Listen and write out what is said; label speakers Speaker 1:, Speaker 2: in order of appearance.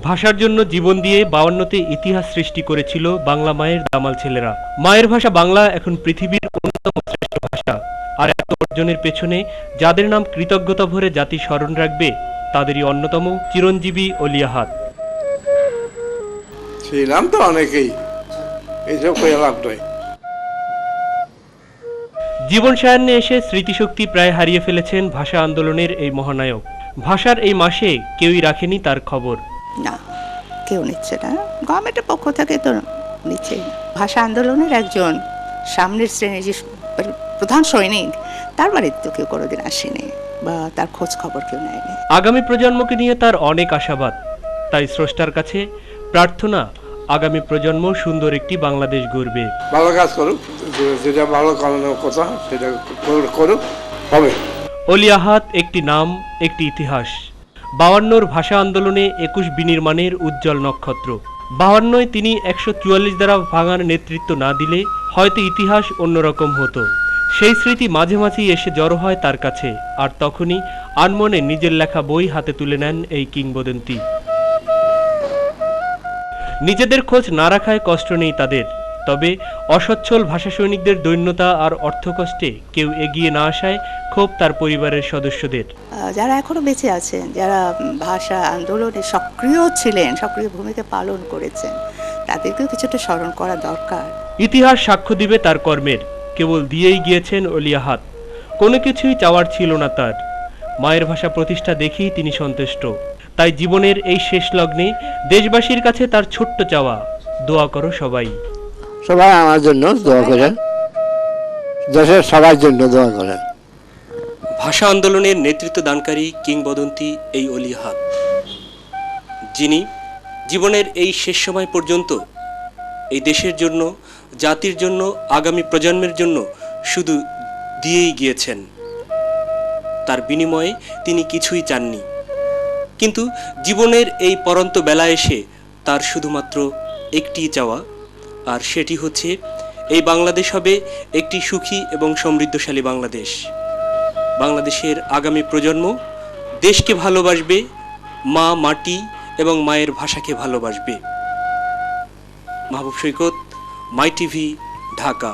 Speaker 1: ভাষার জন্য জীবন দিয়ে 52তে ইতিহাস সৃষ্টি করেছিল বাংলা মায়ের দামাল ছেলেরা। মায়ের ভাষা বাংলা এখন পৃথিবীর অন্যতম শ্রেষ্ঠ ভাষা। আর এত অর্জনের পেছনে যাদের নাম কৃতজ্ঞতা ভরে জাতি স্মরণ রাখবে তাদেরই অন্যতম চিরঞ্জীবী অলি আহাদ।
Speaker 2: ছিলাম তো অনেকেই, এইসব কইয়া লাভ নয়।
Speaker 1: জীবন সায়ান্নে এসে স্মৃতিশক্তি প্রায় হারিয়ে ফেলেছেন ভাষা আন্দোলনের এই মহানায়ক। ভাষার এই মাসে কেউই রাখেনি তার খবর।
Speaker 3: না, কেউ নিচ্ছে না, গভর্নমেন্টের পক্ষ থেকে তো নিচ্ছে। ভাষা আন্দোলনের একজন সামনের শ্রেণীর যে প্রধান সৈনিক, তার বাড়িতে তো কেউ কোনোদিন আসেনি বা তার খোঁজ খবর কেউ নেয়নি।
Speaker 1: আগামী প্রজন্মকে নিয়ে তার অনেক আশাবাদ। তাই স্রষ্টার কাছে প্রার্থনা, আগামী প্রজন্ম সুন্দর একটি বাংলাদেশ গড়বে।
Speaker 2: ভালো কাজ করুক, যেটা ভালো করানোর কথা সেটা করুক, হবে।
Speaker 1: অলি আহাদ একটি নাম, একটি ইতিহাস। 52র ভাষা আন্দোলনে 21 বিনির্মাণের উজ্জ্বল নক্ষত্র। 52য় তিনি 144 দ্বারা ভাঙার নেতৃত্ব না দিলে হয়তো ইতিহাস অন্যরকম হতো। সেই স্মৃতি মাঝে মাঝেই এসে জড়ো হয় তার কাছে, আর তখনই আনমনে নিজের লেখা বই হাতে তুলে নেন এই কিংবদন্তি। নিজেদের খোঁজ না রাখায় কষ্ট নেই তাদের, তবে অসচ্ছল ভাষা সৈনিকদের দৈন্যতা আর অর্থকষ্টে কেউ এগিয়ে না আসায় ক্ষোভ তার পরিবারের সদস্যদের।
Speaker 3: যারা এখনো বেঁচে আছেন, যারা ভাষা আন্দোলনে সক্রিয় ছিলেন, সক্রিয় ভূমিকা পালন করেছেন, তাদেরকেও কিছুটা স্মরণ করা দরকার।
Speaker 1: ইতিহাস সাক্ষ্য দিবে তার কর্মের, কেবল দিয়েই গিয়েছেন অলি আহাদ। কোনো কিছুই চাওয়ার ছিল না তার। মায়ের ভাষা প্রতিষ্ঠা দেখেই তিনি সন্তুষ্ট। তাই জীবনের এই শেষ লগ্নে দেশবাসীর কাছে তার ছোট্ট চাওয়া, দোয়া করো সবাই।
Speaker 2: সবাই আমার জন্য দোয়া করেন, দেশের সবার জন্য দোয়া করেন।
Speaker 1: ভাষা আন্দোলনের নেতৃত্ব দানকারী কিংবদন্তি এই অলি আহাদ, যিনি জীবনের এই শেষ সময় পর্যন্ত এই দেশের জন্য, জাতির জন্য, আগামী প্রজন্মের জন্য শুধু দিয়েই গিয়েছেন। তার বিনিময়ে তিনি কিছুই চাননি। কিন্তু জীবনের এই পরন্ত বেলা এসে তার শুধুমাত্র একটি চাওয়া, আর সেটি হচ্ছে এই বাংলাদেশ হবে একটি সুখী এবং সমৃদ্ধশালী বাংলাদেশ। বাংলাদেশের আগামী প্রজন্ম দেশকে ভালোবাসবে, মা, মাটি এবং মায়ের ভাষাকে ভালোবাসবে। মাহবুব সৈকত, মাই টিভি, ঢাকা।